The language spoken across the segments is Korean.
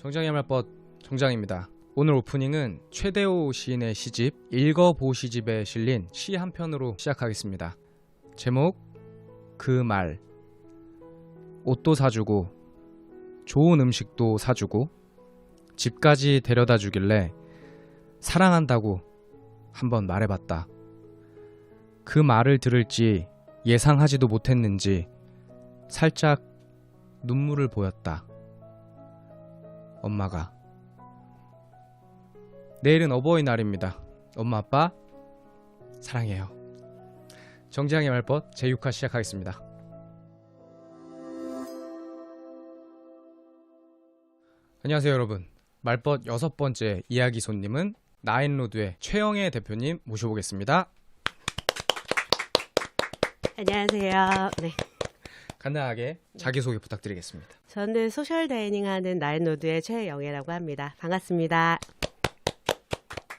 정장의 말벗 정장입니다. 오늘 오프닝은 최대호 시인의 시집 읽어보시집에 실린 시 한 편으로 시작하겠습니다. 제목 그 말. 옷도 사주고 좋은 음식도 사주고 집까지 데려다 주길래 사랑한다고 한번 말해봤다. 그 말을 들을지 예상하지도 못했는지 살짝 눈물을 보였다. 엄마가. 내일은 어버이날입니다. 엄마 아빠 사랑해요. 정지향의 말벗 제6화 시작하겠습니다. 안녕하세요 여러분. 말벗 6번째 이야기 손님은 나인로드의 최영애 대표님 모셔보겠습니다. 안녕하세요. 네. 간단하게 자기소개 부탁드리겠습니다. 저는 소셜 다이닝 하는 나인로드의 최영애라고 합니다. 반갑습니다.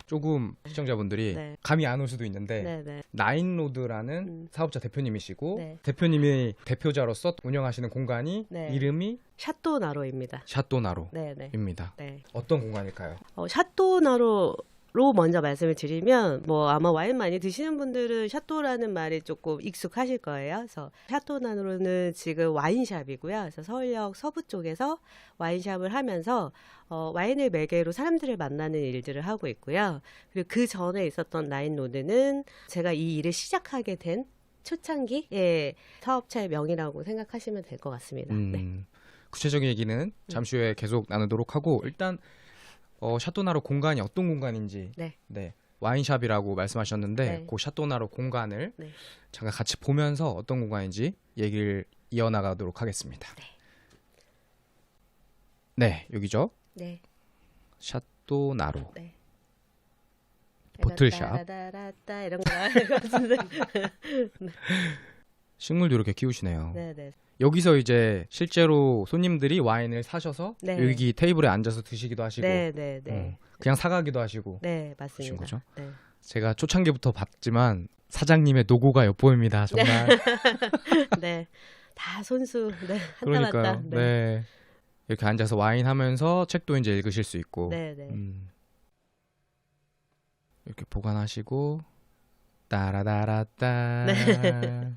조금 시청자분들이 네. 감이 안 올 수도 있는데 네네. 나인로드라는 사업자 대표님이시고 네. 대표님이 대표자로서 운영하시는 공간이 네. 이름이 샤또나로입니다. 샤또나로입니다. 네네. 네. 어떤 공간일까요? 샤또나로로 먼저 말씀을 드리면 아마 와인 많이 드시는 분들은 샤또라는 말이 조금 익숙하실 거예요. 그래서 샤또나로는 지금 와인샵이고요. 그래서 서울역 서부 쪽에서 와인샵을 하면서 와인을 매개로 사람들을 만나는 일들을 하고 있고요. 그리고 그 전에 있었던 나인로드는 제가 이 일을 시작하게 된 초창기의 사업체의 명이라고 생각하시면 될 것 같습니다. 네. 구체적인 얘기는 잠시 후에 계속 나누도록 하고 일단 샤또나로 공간이 어떤 공간인지 네. 와인샵이라고 말씀하셨는데 네. 그 샤또나로 공간을 네. 잠깐 같이 보면서 어떤 공간인지 얘기를 이어나가도록 하겠습니다. 네, 여기죠. 네. 샤또나로. 네. 보틀샵. 따라따라따 이런 거 나올 것 같은데. 식물도 이렇게 키우시네요. 네네. 여기서 이제 실제로 손님들이 와인을 사셔서 네. 여기 테이블에 앉아서 드시기도 하시고 네네네. 그냥 사가기도 하시고 네, 맞습니다. 그러신 거죠? 네. 제가 초창기부터 봤지만 사장님의 노고가 엿보입니다. 정말. 네. 다 손수. 네. 그러니까요. 한땀 한땀. 네. 이렇게 앉아서 와인 하면서 책도 이제 읽으실 수 있고 네네. 이렇게 보관하시고 따라다라따 네.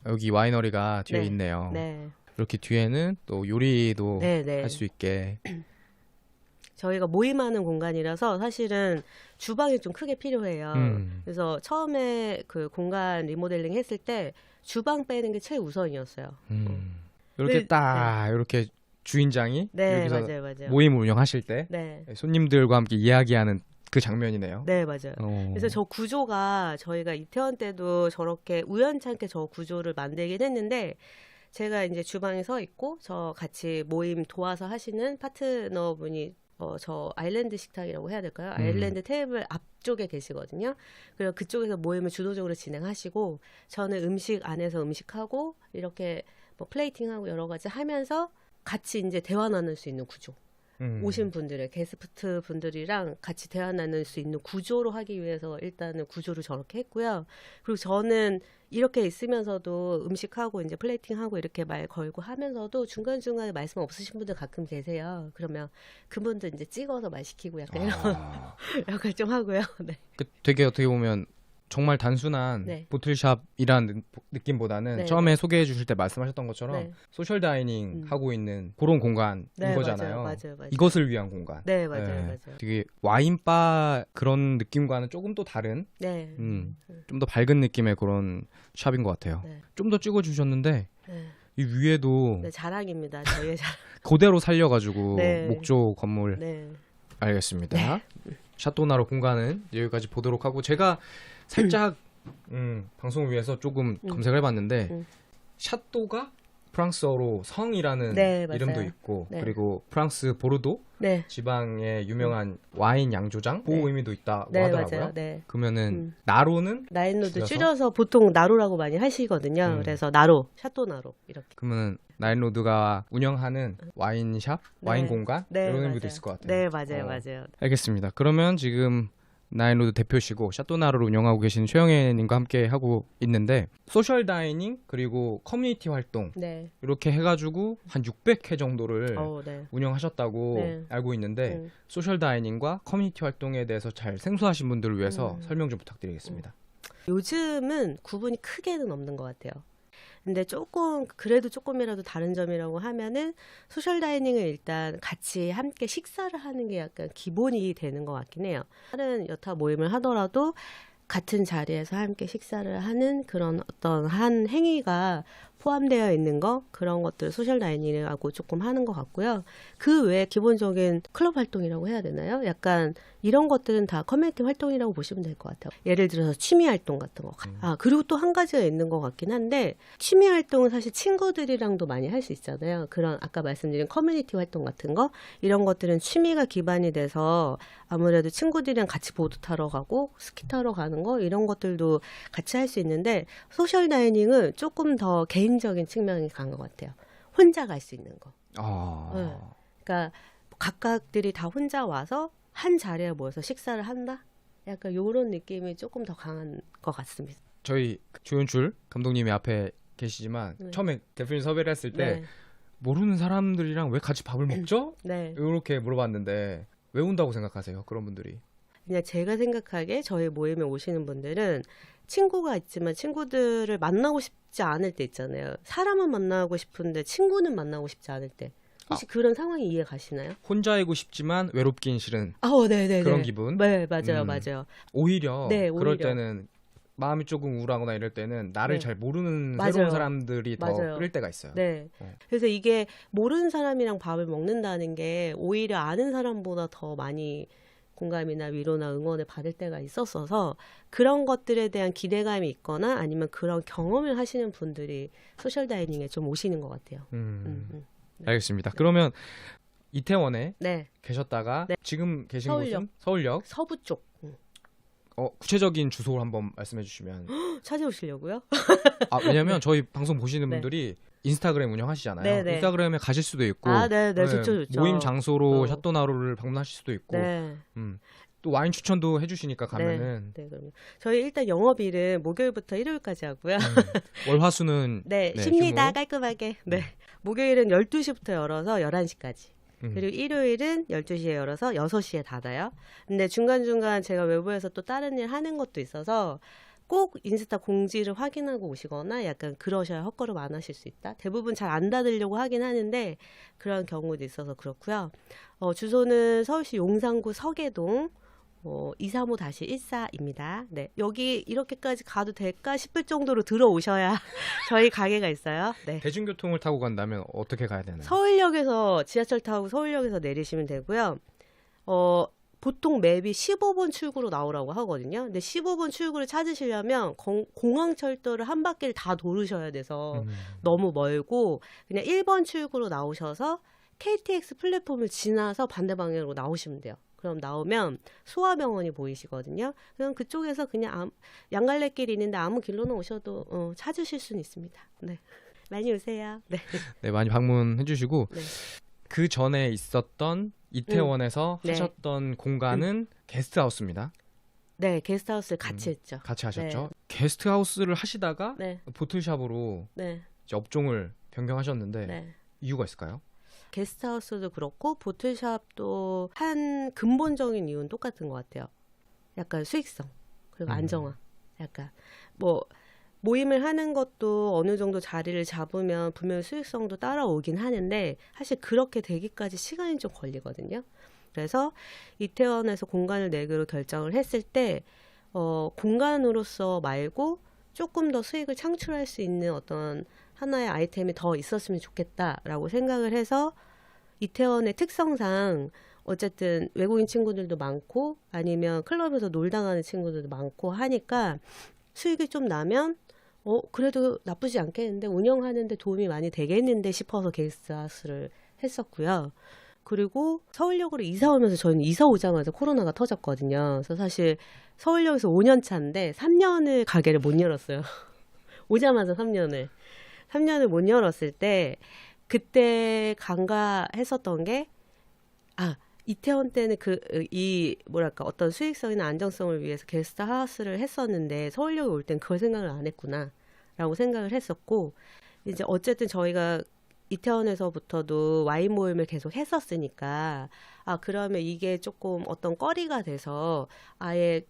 여기 와이너리가 뒤에 네. 있네요. 네. 이렇게 뒤에는 또 요리도 네네. 할 수 있게 저희가 모임하는 공간이라서 사실은 주방이 좀 크게 필요해요. 그래서 처음에 그 공간 리모델링 했을 때 주방 빼는 게 최우선이었어요. 이렇게 네. 딱 이렇게 주인장이 네, 여기서 맞아요. 모임을 운영하실 때 네. 손님들과 함께 이야기하는 그 장면이네요. 네, 맞아요. 그래서 저 구조가 저희가 이태원 때도 저렇게 우연찮게 저 구조를 만들긴 했는데 제가 이제 주방에 서 있고 저 같이 모임 도와서 하시는 파트너분이 저 아일랜드 식탁이라고 해야 될까요? 아일랜드 테이블 앞쪽에 계시거든요. 그래서 그쪽에서 모임을 주도적으로 진행하시고 저는 음식 안에서 음식하고 이렇게 플레이팅하고 여러 가지 하면서 같이 이제 대화 나눌 수 있는 구조. 오신 분들의 게스트 분들이랑 같이 대화 나눌 수 있는 구조로 하기 위해서 일단은 구조를 저렇게 했고요. 그리고 저는 이렇게 있으면서도 음식하고 이제 플레이팅하고 이렇게 말 걸고 하면서도 중간중간에 말씀 없으신 분들 가끔 계세요. 그러면 그분들 이제 찍어서 말 시키고 약간 이런 약간 좀 하고요. 네. 되게 어떻게 보면 정말 단순한 네. 보틀샵이라는 느낌보다는 네, 처음에 네. 소개해 주실 때 말씀하셨던 것처럼 네. 소셜 다이닝 하고 있는 그런 공간인 네, 거잖아요. 맞아요. 이것을 위한 공간. 네, 맞아요. 되게 와인바 그런 느낌과는 조금 또 다른 네. 좀 더 밝은 느낌의 그런 샵인 것 같아요. 네. 좀 더 찍어주셨는데 네. 이 위에도 네, 자랑입니다. 저희의 자랑. 그대로 살려가지고 네. 목조 건물 네. 알겠습니다. 샤또나로 공간은 여기까지 보도록 하고 제가 살짝 방송을 위해서 조금 검색을 해봤는데 샤또가 프랑스어로 성이라는 네, 이름도 맞아요. 있고 네. 그리고 프랑스 보르도 네. 지방의 유명한 와인 양조장 그 네. 의미도 있다고 네, 하더라고요. 맞아요. 네. 그러면은 나로는 나인로드 줄여서 보통 나로라고 많이 하시거든요. 그래서 나로, 샤또나로 이렇게. 그러면은 나인로드가 운영하는 와인샵, 네. 와인 공간 네, 이런 맞아요. 의미도 있을 것 같아요. 네, 맞아요. 알겠습니다. 그러면 지금 나인로드 대표시고 샤또나루를 운영하고 계신 최영애님과 함께 하고 있는데 소셜 다이닝 그리고 커뮤니티 활동 네. 이렇게 해가지고 한 600회 정도를 네. 운영하셨다고 네. 알고 있는데 소셜 다이닝과 커뮤니티 활동에 대해서 잘 생소하신 분들을 위해서 설명 좀 부탁드리겠습니다. 요즘은 구분이 크게는 없는 것 같아요. 근데 그래도 조금이라도 다른 점이라고 하면은 소셜 다이닝은 일단 같이 함께 식사를 하는 게 약간 기본이 되는 것 같긴 해요. 다른 여타 모임을 하더라도 같은 자리에서 함께 식사를 하는 그런 어떤 한 행위가 포함되어 있는 그런 것들 소셜 다이닝하고 조금 하는 것 같고요. 그 외에 기본적인 클럽 활동이라고 해야 되나요? 약간 이런 것들은 다 커뮤니티 활동이라고 보시면 될 것 같아요. 예를 들어서 취미 활동 같은 거. 그리고 또 한 가지가 있는 것 같긴 한데 취미 활동은 사실 친구들이랑도 많이 할 수 있잖아요. 그런 아까 말씀드린 커뮤니티 활동 같은 거 이런 것들은 취미가 기반이 돼서 아무래도 친구들이랑 같이 보드 타러 가고 스키 타러 가는 거 이런 것들도 같이 할 수 있는데 소셜 다이닝은 조금 더 개인적인 측면이 강한 것 같아요. 혼자 갈 수 있는 거. 네. 그러니까 각각들이 다 혼자 와서 한 자리에 모여서 식사를 한다? 약간 이런 느낌이 조금 더 강한 것 같습니다. 저희 조연출 감독님이 앞에 계시지만 처음에 대표님 섭외를 했을 때 모르는 사람들이랑 왜 같이 밥을 먹죠? 네. 이렇게 물어봤는데 왜 온다고 생각하세요? 그런 분들이. 그냥 제가 생각하기에 저희 모임에 오시는 분들은 친구가 있지만 친구들을 만나고 싶지 않을 때 있잖아요. 사람은 만나고 싶은데 친구는 만나고 싶지 않을 때. 혹시 그런 상황이 이해 가시나요? 혼자이고 싶지만 외롭긴 싫은 네네. 그런 기분? 네, 맞아요, 맞아요. 오히려 네, 그럴 오히려. 때는 마음이 조금 우울하거나 이럴 때는 나를 네. 잘 모르는 맞아요. 새로운 사람들이 더 맞아요. 끌릴 때가 있어요. 네. 그래서 이게 모르는 사람이랑 밥을 먹는다는 게 오히려 아는 사람보다 더 많이 공감이나 위로나 응원을 받을 때가 있었어서 그런 것들에 대한 기대감이 있거나 아니면 그런 경험을 하시는 분들이 소셜 다이닝에 좀 오시는 것 같아요. 네. 알겠습니다. 그러면 이태원에 네. 계셨다가 네. 지금 계신 서울역. 곳은 서울역. 서부 쪽. 구체적인 주소를 한번 말씀해 주시면. 찾아오시려고요? 왜냐면 저희 방송 보시는 네. 분들이 인스타그램 운영하시잖아요. 네네. 인스타그램에 가실 수도 있고 네, 좋죠, 좋죠. 모임 장소로 어. 샤또나루를 방문하실 수도 있고 네. 또 와인 추천도 해주시니까 가면은 네, 그럼요. 저희 일단 영업일은 목요일부터 일요일까지 하고요. 월화수는 네, 쉽니다. 휴무. 깔끔하게. 네. 목요일은 12시부터 열어서 11시까지. 그리고 일요일은 12시에 열어서 6시에 닫아요. 근데 중간중간 제가 외부에서 또 다른 일 하는 것도 있어서 꼭 인스타 공지를 확인하고 오시거나 약간 그러셔야 헛걸음 안 하실 수 있다. 대부분 잘 안 닫으려고 하긴 하는데 그런 경우도 있어서 그렇고요. 주소는 서울시 용산구 서계동 235-14입니다. 네. 여기 이렇게까지 가도 될까 싶을 정도로 들어오셔야 저희 가게가 있어요. 네. 대중교통을 타고 간다면 어떻게 가야 되나요? 서울역에서 지하철 타고 서울역에서 내리시면 되고요. 보통 맵이 15번 출구로 나오라고 하거든요. 근데 15번 출구를 찾으시려면 공항철도를 한 바퀴를 다 도르셔야 돼서 너무 멀고 그냥 1번 출구로 나오셔서 KTX 플랫폼을 지나서 반대 방향으로 나오시면 돼요. 그럼 나오면 소아병원이 보이시거든요. 그럼 그쪽에서 그냥 양갈래길이 있는데 아무 길로는 오셔도 찾으실 수는 있습니다. 네. 많이 오세요. 네. 네, 많이 방문해 주시고 네. 그 전에 있었던 이태원에서 네. 하셨던 공간은 게스트하우스입니다. 네, 게스트하우스를 같이 했죠. 같이 하셨죠. 게스트하우스를 하시다가 네. 보틀샵으로 네. 이제 업종을 변경하셨는데 네. 이유가 있을까요? 게스트하우스도 그렇고 보틀샵도 한 근본적인 이유는 똑같은 것 같아요. 약간 수익성 그리고 안정화. 약간 모임을 하는 것도 어느 정도 자리를 잡으면 분명히 수익성도 따라오긴 하는데 사실 그렇게 되기까지 시간이 좀 걸리거든요. 그래서 이태원에서 공간을 내기로 결정을 했을 때 공간으로서 말고 조금 더 수익을 창출할 수 있는 어떤 하나의 아이템이 더 있었으면 좋겠다라고 생각을 해서 이태원의 특성상 어쨌든 외국인 친구들도 많고 아니면 클럽에서 놀다 가는 친구들도 많고 하니까 수익이 좀 나면 그래도 나쁘지 않겠는데 운영하는데 도움이 많이 되겠는데 싶어서 게스트하우스를 했었고요. 그리고 서울역으로 이사 오면서 저는 이사 오자마자 코로나가 터졌거든요. 그래서 사실 서울역에서 5년 차인데 3년을 가게를 못 열었어요. 오자마자 3년을 못 열었을 때 그때 간과했었던 게 이태원 때는 이 뭐랄까 어떤 수익성이나 안정성을 위해서 게스트하우스를 했었는데 서울역에 올 땐 그걸 생각을 안 했구나라고 생각을 했었고 이제 어쨌든 저희가 이태원에서부터도 와인 모임을 계속 했었으니까 아 그러면 이게 조금 어떤 거리가 돼서 아예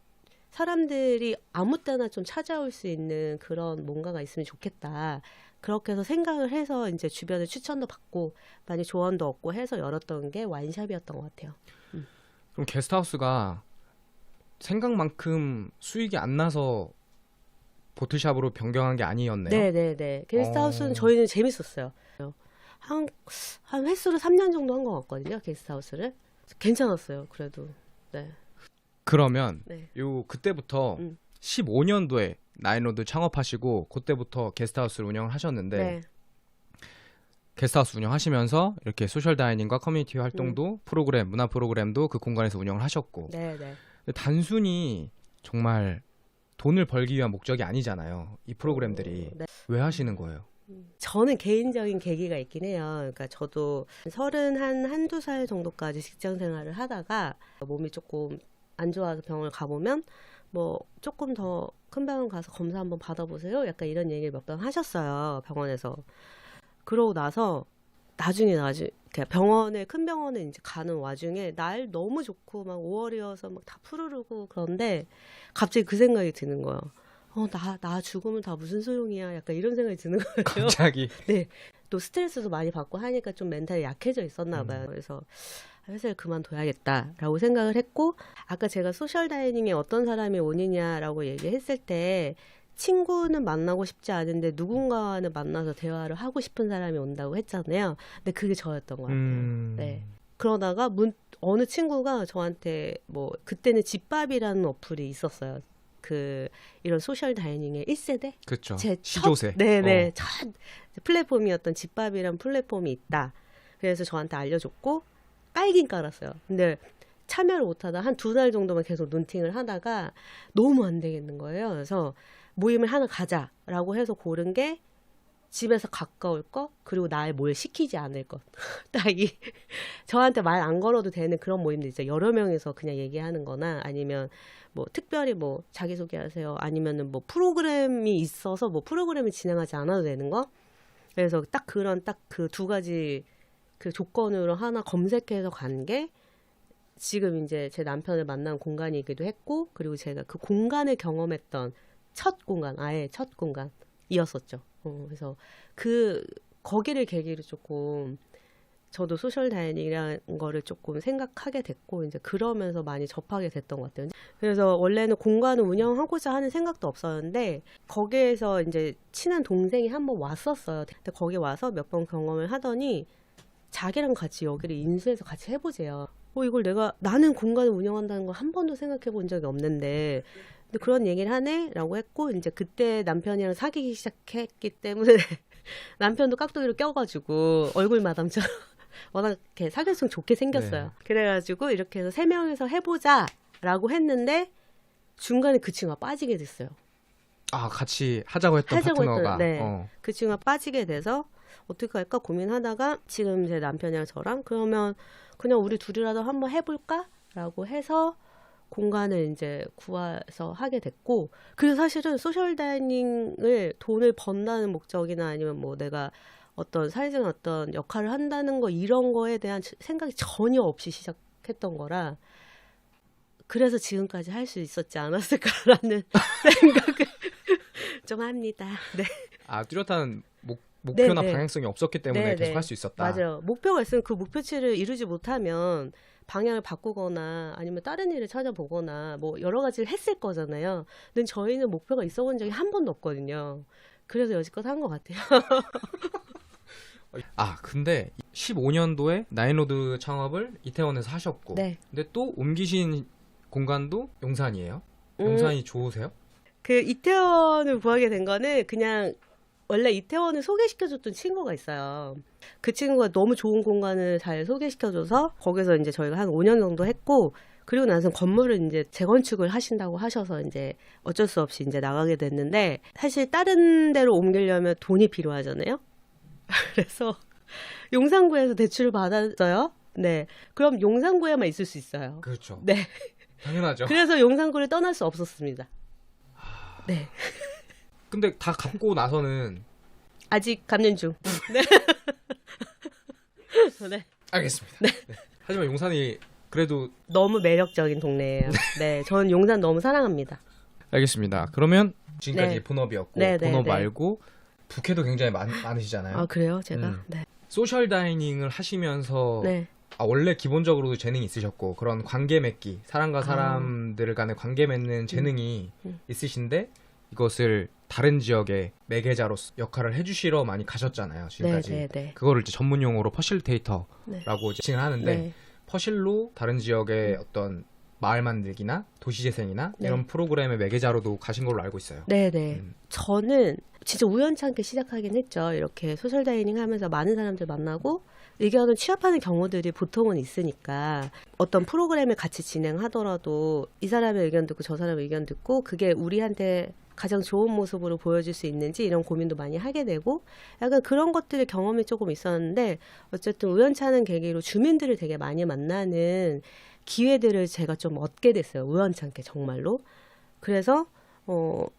사람들이 아무 때나 좀 찾아올 수 있는 그런 뭔가가 있으면 좋겠다. 그렇게 해서 생각을 해서 이제 주변에 추천도 받고 많이 조언도 얻고 해서 열었던 게 와인샵이었던 것 같아요. 그럼 게스트하우스가 생각만큼 수익이 안 나서 보틀샵으로 변경한 게 아니었네요. 네네네. 게스트하우스는 저희는 재밌었어요. 한 횟수로 3년 정도 한 것 같거든요. 게스트하우스를. 괜찮았어요. 그래도. 네. 그러면 네. 그때부터 15년도에 나인로드 창업하시고 그때부터 게스트하우스를 운영을 하셨는데 네. 게스트하우스 운영하시면서 이렇게 소셜 다이닝과 커뮤니티 활동도 프로그램, 문화 프로그램도 그 공간에서 운영을 하셨고 네네. 단순히 정말 돈을 벌기 위한 목적이 아니잖아요. 이 프로그램들이. 네. 왜 하시는 거예요? 저는 개인적인 계기가 있긴 해요. 그러니까 저도 31살 정도까지 직장 생활을 하다가 몸이 조금 안 좋아서 병원을 가보면 뭐 조금 더 큰 병원 가서 검사 한번 받아보세요. 약간 이런 얘기를 몇 번 하셨어요. 병원에서. 그러고 나서 나중에 병원에 큰 병원에 이제 가는 와중에 날 너무 좋고 막 5월이어서 막 다 푸르르고 그런데 갑자기 그 생각이 드는 거예요. 나 죽으면 다 무슨 소용이야. 약간 이런 생각이 드는 거예요. 갑자기. 네. 또 스트레스도 많이 받고 하니까 좀 멘탈이 약해져 있었나 봐요. 그래서 회사를 그만둬야겠다라고 생각을 했고 아까 제가 소셜 다이닝에 어떤 사람이 오느냐라고 얘기했을 때 친구는 만나고 싶지 않은데 누군가는 만나서 대화를 하고 싶은 사람이 온다고 했잖아요. 근데 그게 저였던 것 같아요. 네. 그러다가 어느 친구가 저한테 뭐 그때는 집밥이라는 어플이 있었어요. 이런 소셜 다이닝의 1세대? 그렇죠. 제 시조세. 네네. 첫 플랫폼이었던 집밥이란 플랫폼이 있다. 그래서 저한테 알려줬고 깔긴 깔았어요. 근데 참여를 못하다 한 2달 정도만 계속 눈팅을 하다가 너무 안 되겠는 거예요. 그래서 모임을 하나 가자라고 해서 고른 게 집에서 가까울 것 그리고 나를 뭘 시키지 않을 것. 딱 저한테 말 안 걸어도 되는 그런 모임들 있죠. 여러 명이서 그냥 얘기하는 거나 아니면 뭐 특별히 뭐 자기소개하세요. 아니면은 뭐 프로그램이 있어서 뭐 프로그램을 진행하지 않아도 되는 거. 그래서 딱 그 2가지 그 조건으로 하나 검색해서 간 게 지금 이제 제 남편을 만난 공간이기도 했고 그리고 제가 그 공간을 경험했던 아예 첫 공간이었었죠. 그래서 거기를 계기로 조금 저도 소셜 다이닝이라는 거를 조금 생각하게 됐고 이제 그러면서 많이 접하게 됐던 것 같아요. 그래서 원래는 공간을 운영하고자 하는 생각도 없었는데 거기에서 이제 친한 동생이 한번 왔었어요. 근데 거기 와서 몇 번 경험을 하더니 자기랑 같이 여기를 인수해서 같이 해보세요. 이걸 나는 공간을 운영한다는 걸 한 번도 생각해 본 적이 없는데 근데 그런 얘기를 하네? 라고 했고 이제 그때 남편이랑 사귀기 시작했기 때문에 남편도 깍두기로 껴가지고 얼굴 마담처럼 워낙 이렇게 사교성 좋게 생겼어요. 네. 그래가지고 이렇게 해서 3명이서 해보자 라고 했는데 중간에 그 친구가 빠지게 됐어요. 아, 같이 하자고 했던 파트너가. 네. 그 친구가 빠지게 돼서 어떻게 할까 고민하다가 지금 제 남편이랑 저랑 그러면 그냥 우리 둘이라도 한번 해볼까? 라고 해서 공간을 이제 구해서 하게 됐고 그래서 사실은 소셜 다이닝을 돈을 번다는 목적이나 아니면 뭐 내가 어떤 사회적인 어떤 역할을 한다는 거 이런 거에 대한 생각이 전혀 없이 시작했던 거라 그래서 지금까지 할 수 있었지 않았을까라는 생각을 좀 합니다. 네. 아, 뚜렷한 목표나 네네. 방향성이 없었기 때문에 네네. 계속 할 수 있었다. 맞아요. 목표가 있으면 그 목표치를 이루지 못하면 방향을 바꾸거나 아니면 다른 일을 찾아보거나 뭐 여러 가지를 했을 거잖아요. 근데 저희는 목표가 있어 본 적이 한 번도 없거든요. 그래서 여지껏 한 것 같아요. 아, 근데 15년도에 나인로드 창업을 이태원에서 하셨고 네. 근데 또 옮기신 공간도 용산이에요? 용산이 좋으세요? 그 이태원을 구하게 된 거는 그냥 원래 이태원을 소개시켜줬던 친구가 있어요. 그 친구가 너무 좋은 공간을 잘 소개시켜줘서 거기서 이제 저희가 한 5년 정도 했고 그리고 나서 건물을 이제 재건축을 하신다고 하셔서 이제 어쩔 수 없이 이제 나가게 됐는데 사실 다른 데로 옮기려면 돈이 필요하잖아요. 그래서 용산구에서 대출을 받았어요. 네. 그럼 용산구에만 있을 수 있어요. 그렇죠. 네. 당연하죠. 그래서 용산구를 떠날 수 없었습니다. 네. 근데 다 갚고 나서는 아직 갚는 중. 네. 네. 알겠습니다. 네. 하지만 용산이 그래도 너무 매력적인 동네예요. 네. 저는 용산 너무 사랑합니다. 알겠습니다. 그러면 지금까지 네. 본업이었고 네, 본업 네. 말고 부캐도 굉장히 많으시잖아요. 아, 그래요? 제가? 네. 소셜 다이닝을 하시면서 네. 원래 기본적으로도 재능이 있으셨고 그런 관계 맺기, 사람과 사람들 간의 관계 맺는 재능이 있으신데 이것을 다른 지역의 매개자로서 역할을 해주시러 많이 가셨잖아요. 지금까지. 네, 네, 네. 그거를 이제 전문 용어로 퍼실테이터라고 네. 지칭을 하는데 네. 퍼실로 다른 지역의 어떤 마을 만들기나 도시재생이나 네. 이런 프로그램의 매개자로도 가신 걸로 알고 있어요. 네네. 저는 진짜 우연찮게 시작하긴 했죠. 이렇게 소셜 다이닝 하면서 많은 사람들 만나고 의견을 취합하는 경우들이 보통은 있으니까 어떤 프로그램을 같이 진행하더라도 이 사람의 의견 듣고 저 사람의 의견 듣고 그게 우리한테 가장 좋은 모습으로 보여줄 수 있는지 이런 고민도 많이 하게 되고 약간 그런 것들의 경험이 조금 있었는데 어쨌든 우연찮은 계기로 주민들을 되게 많이 만나는 기회들을 제가 좀 얻게 됐어요. 우연찮게 정말로. 그래서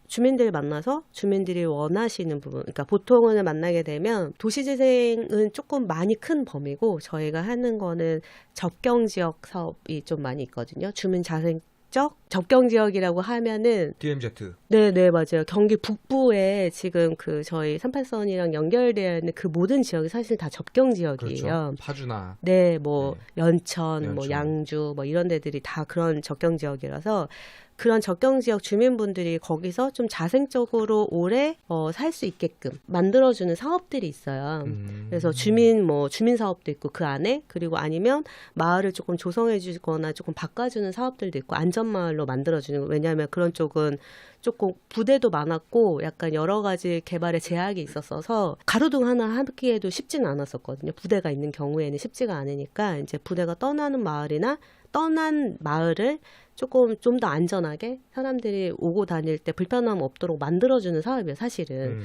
주민들 만나서 주민들이 원하시는 부분, 그러니까 보통은 만나게 되면 도시재생은 조금 많이 큰 범위고 저희가 하는 거는 접경지역 사업이 좀 많이 있거든요. 주민자생적 접경지역이라고 하면은 DMZ. 네, 맞아요. 경기 북부에 지금 그 저희 38선이랑 연결되어 있는 그 모든 지역이 사실 다 접경지역이에요. 그렇죠. 파주나. 네, 뭐 연천, 뭐 연천. 양주, 뭐 이런 데들이 다 그런 접경 지역이라서 그런 접경 지역 주민분들이 거기서 좀 자생적으로 오래 살 수 있게끔 만들어주는 사업들이 있어요. 그래서 주민 사업도 있고 그 안에 그리고 아니면 마을을 조금 조성해주거나 조금 바꿔주는 사업들도 있고 안전마을로 만들어주는 거. 왜냐하면 그런 쪽은 조금 부대도 많았고 약간 여러 가지 개발에 제약이 있었어서 가로등 하나 하기에도 쉽지는 않았었거든요. 부대가 있는 경우에는 쉽지가 않으니까 이제 부대가 떠나는 마을이나 떠난 마을을 조금 좀 더 안전하게 사람들이 오고 다닐 때 불편함 없도록 만들어주는 사업이에요, 사실은.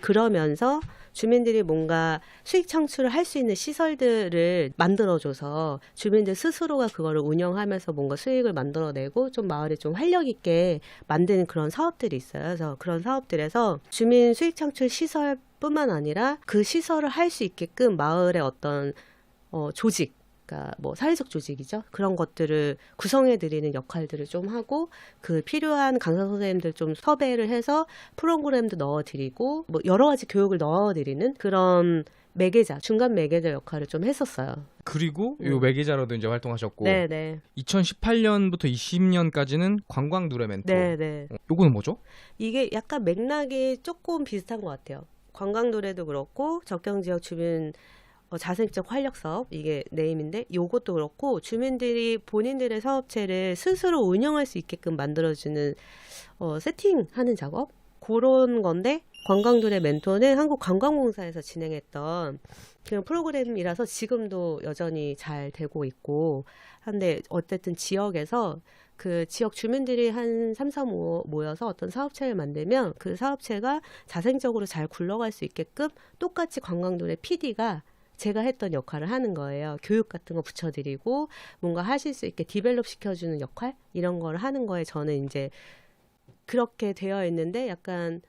그러면서 주민들이 뭔가 수익 창출을 할 수 있는 시설들을 만들어줘서 주민들 스스로가 그거를 운영하면서 뭔가 수익을 만들어내고 좀 마을이 좀 활력 있게 만드는 그런 사업들이 있어요. 그래서 그런 사업들에서 주민 수익 창출 시설뿐만 아니라 그 시설을 할 수 있게끔 마을의 어떤 조직, 그러니까 뭐 사회적 조직이죠. 그런 것들을 구성해드리는 역할들을 좀 하고 그 필요한 강사 선생님들 좀 섭외를 해서 프로그램도 넣어드리고 뭐 여러 가지 교육을 넣어드리는 그런 매개자, 중간 매개자 역할을 좀 했었어요. 그리고 요 매개자로도 이제 활동하셨고 네네. 2018년부터 20년까지는 관광 누레 멘토. 네네. 요거는 뭐죠? 이게 약간 맥락이 조금 비슷한 것 같아요. 관광 노래도 그렇고 접경지역 주민 자생적 활력 사업 이게 네임인데 요것도 그렇고 주민들이 본인들의 사업체를 스스로 운영할 수 있게끔 만들어주는 세팅하는 작업 그런 건데 관광도래 멘토는 한국관광공사에서 진행했던 그런 프로그램이라서 지금도 여전히 잘 되고 있고 한데 어쨌든 지역에서 그 지역 주민들이 한 3, 4 모여서 어떤 사업체를 만들면 그 사업체가 자생적으로 잘 굴러갈 수 있게끔 똑같이 관광도래 PD가 제가 했던 역할을 하는 거예요. 교육 같은 거 붙여드리고 뭔가 하실 수 있게 디벨롭 시켜주는 역할 이런 걸 하는 거에 저는 이제 그렇게 되어 있는데 약간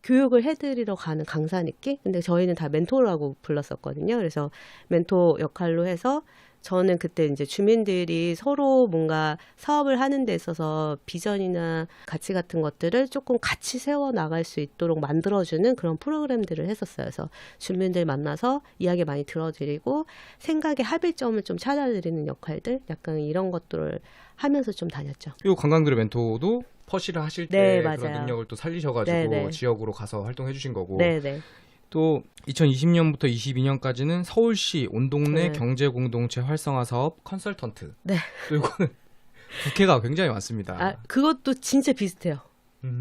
교육을 해드리러 가는 강사 느낌? 근데 저희는 다 멘토라고 불렀었거든요. 그래서 멘토 역할로 해서 저는 그때 이제 주민들이 서로 뭔가 사업을 하는 데 있어서 비전이나 가치 같은 것들을 조금 같이 세워 나갈 수 있도록 만들어주는 그런 프로그램들을 했었어요. 그래서 주민들 만나서 이야기 많이 들어드리고 생각의 합일점을 좀 찾아드리는 역할들 약간 이런 것들을 하면서 좀 다녔죠. 이 관광들의 멘토도 퍼시를 하실 네, 때 그런 맞아요. 능력을 또 살리셔가지고 네네. 지역으로 가서 활동해 주신 거고 네네. 또 2020년부터 22년까지는 서울시 온동네 네. 경제공동체 활성화 사업 컨설턴트. 네. 또 이거는 부캐가 굉장히 많습니다. 아, 그것도 진짜 비슷해요.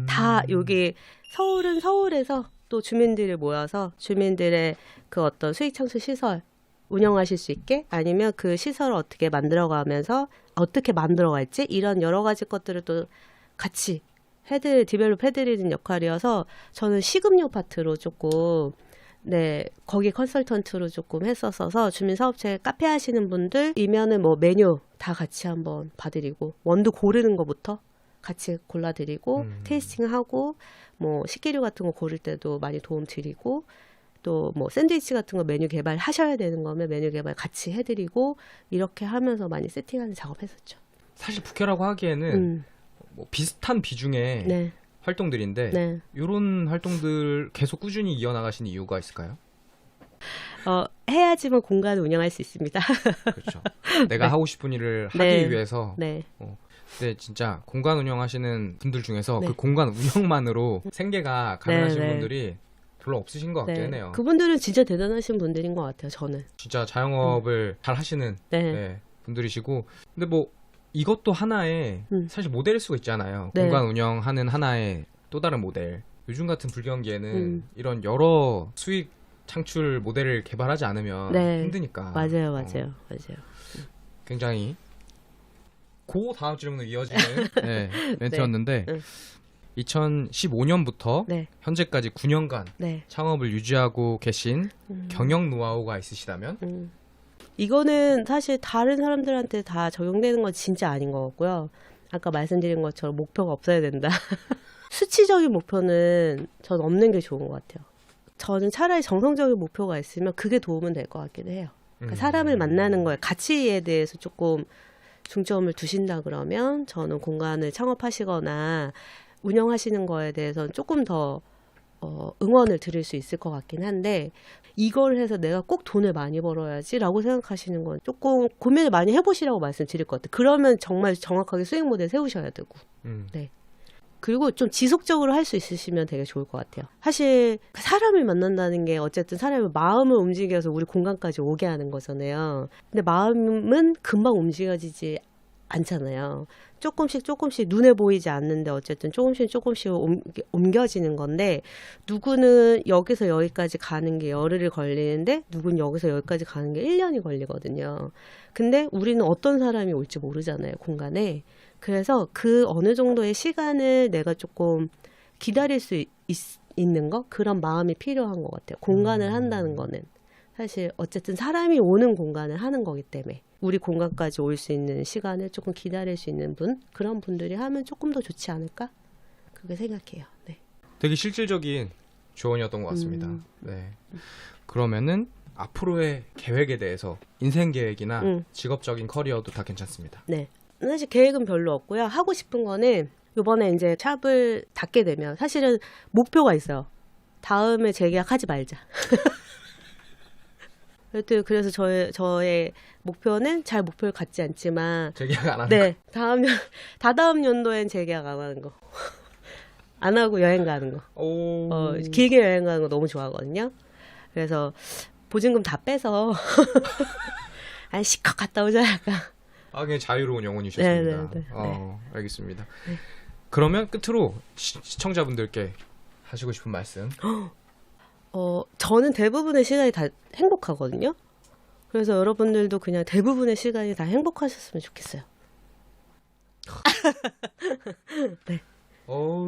다 여기 서울은 서울에서 또 주민들이 모여서 주민들의 그 어떤 수익 창출 시설 운영하실 수 있게 아니면 그 시설을 어떻게 만들어가면서 어떻게 만들어갈지 이런 여러 가지 것들을 또 같이 디벨롭 해드리는 역할이어서 저는 식음료 파트로 조금 네, 거기 컨설턴트로 조금 했었어서 주민사업체 카페 하시는 분들이면은 뭐 메뉴 다 같이 한번 봐드리고 원두 고르는 것부터 같이 골라드리고 테이스팅하고 뭐 식기류 같은 거 고를 때도 많이 도움 드리고 또 뭐 샌드위치 같은 거 메뉴 개발 하셔야 되는 거면 메뉴 개발 같이 해드리고 이렇게 하면서 많이 세팅하는 작업했었죠. 사실 부캐라고 하기에는 뭐 비슷한 비중의 네, 활동들인데 네. 이런 활동들 계속 꾸준히 이어나가시는 이유가 있을까요? 해야지만 공간을 운영할 수 있습니다. 그렇죠. 내가 하고 싶은 일을 하기 네. 위해서. 네, 근데 진짜 공간 운영하시는 분들 중에서 네. 그 공간 운영만으로 생계가 가능하신 네. 분들이 별로 없으신 것 같긴 해요. 그분들은 진짜 대단하신 분들인 것 같아요. 저는. 진짜 자영업을 잘 하시는 네. 분들이시고, 근데 뭐 이것도 하나의 사실 모델일 수가 있잖아요. 네. 공간 운영하는 하나의 또 다른 모델. 요즘 같은 불경기에는 이런 여러 수익 창출 모델을 개발하지 않으면 네. 힘드니까. 맞아요. 굉장히 그 다음 질문으로 이어지는 멘트였는데 네. 2015년부터 네. 현재까지 9년간 네. 창업을 유지하고 계신 경영 노하우가 있으시다면? 이거는 사실 다른 사람들한테 다 적용되는 건 진짜 아닌 것 같고요. 아까 말씀드린 것처럼 목표가 없어야 된다. 수치적인 목표는 전 없는 게 좋은 것 같아요. 저는 차라리 정성적인 목표가 있으면 그게 도움은 될 것 같기도 해요. 그러니까 사람을 만나는 거에 가치에 대해서 조금 중점을 두신다 그러면 저는 공간을 창업하시거나 운영하시는 거에 대해서는 조금 더 응원을 드릴 수 있을 것 같긴 한데 이걸 해서 내가 꼭 돈을 많이 벌어야지라고 생각하시는 건 조금 고민을 많이 해보시라고 말씀드릴 것 같아요. 그러면 정말 정확하게 수익 모델 세우셔야 되고 네. 그리고 좀 지속적으로 할 수 있으시면 되게 좋을 것 같아요. 사실 사람을 만난다는 게 어쨌든 사람의 마음을 움직여서 우리 공간까지 오게 하는 거잖아요. 근데 마음은 금방 움직여지지 않잖아요. 조금씩 눈에 보이지 않는데 어쨌든 조금씩 옮겨지는 건데 누구는 여기서 여기까지 가는 게 열흘이 걸리는데 누구는 여기서 여기까지 가는 게 1년이 걸리거든요. 근데 우리는 어떤 사람이 올지 모르잖아요, 공간에. 그래서 그 어느 정도의 시간을 내가 조금 기다릴 수 있는 거? 그런 마음이 필요한 것 같아요. 공간을 한다는 거는. 사실 어쨌든 사람이 오는 공간을 하는 거기 때문에 우리 공간까지 올 수 있는 시간을 조금 기다릴 수 있는 분? 그런 분들이 하면 조금 더 좋지 않을까? 그렇게 생각해요. 네. 되게 실질적인 조언이었던 것 같습니다. 네. 그러면은 앞으로의 계획에 대해서 인생 계획이나 직업적인 커리어도 다 괜찮습니다. 네. 사실 계획은 별로 없고요. 하고 싶은 거는 이번에 이제 샵을 닫게 되면 사실은 목표가 있어요. 다음에 재계약하지 말자. 그래서 저의 목표는 잘 목표를 갖지 않지만 재계약 안 하는 네, 다다음 연도엔 재계약 안 하는 거. 안 하고 여행 가는 거. 오. 길게 여행 가는 거 너무 좋아하거든요. 그래서 보증금 다 빼서 아니 시컷 갔다 오자 약간. 그냥 자유로운 영혼이셨습니다. 네. 알겠습니다. 네. 그러면 끝으로 시청자분들께 하시고 싶은 말씀. 저는 대부분의 시간이 다 행복하거든요. 그래서 여러분들도 그냥 대부분의 시간이 다 행복하셨으면 좋겠어요. 네.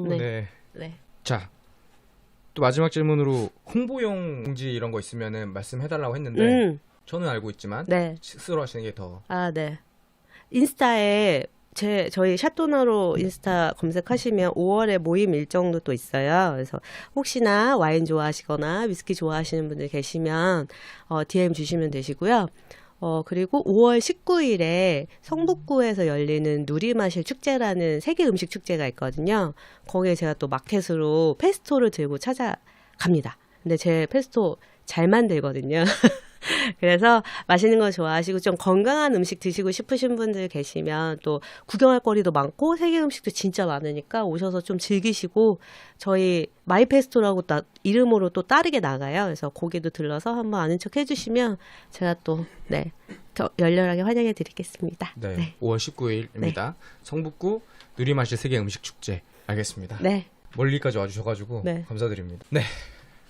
네. 네. 자, 또 마지막 질문으로 홍보용 공지 이런 거 있으면은 말씀해달라고 했는데 저는 알고 있지만 네. 스스로 하시는 게 더. 네. 인스타에 저희 샷도너로 인스타 검색하시면 5월에 모임 일정도 또 있어요. 그래서 혹시나 와인 좋아하시거나 위스키 좋아하시는 분들 계시면 DM 주시면 되시고요. 그리고 5월 19일에 성북구에서 열리는 누리마실 축제라는 세계 음식 축제가 있거든요. 거기에 제가 또 마켓으로 페스토를 들고 찾아갑니다. 근데 제 페스토 잘 만들거든요. 그래서 맛있는 거 좋아하시고 좀 건강한 음식 드시고 싶으신 분들 계시면 또 구경할 거리도 많고 세계 음식도 진짜 많으니까 오셔서 좀 즐기시고 저희 마이페스토라고 이름으로 또 따르게 나가요. 그래서 거기도 들러서 한번 아는 척 해주시면 제가 또 더 열렬하게 환영해 드리겠습니다. 네. 5월 19일입니다. 네. 성북구 누리마실 세계 음식 축제. 알겠습니다. 네. 멀리까지 와주셔가지고 감사드립니다. 네.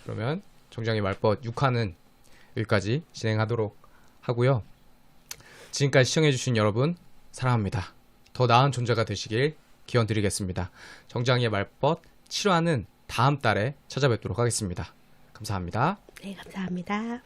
그러면 정장의 말벗 6화는 여기까지 진행하도록 하고요. 지금까지 시청해주신 여러분 사랑합니다. 더 나은 존재가 되시길 기원드리겠습니다. 정장의 말벗 7화는 다음 달에 찾아뵙도록 하겠습니다. 감사합니다. 네, 감사합니다.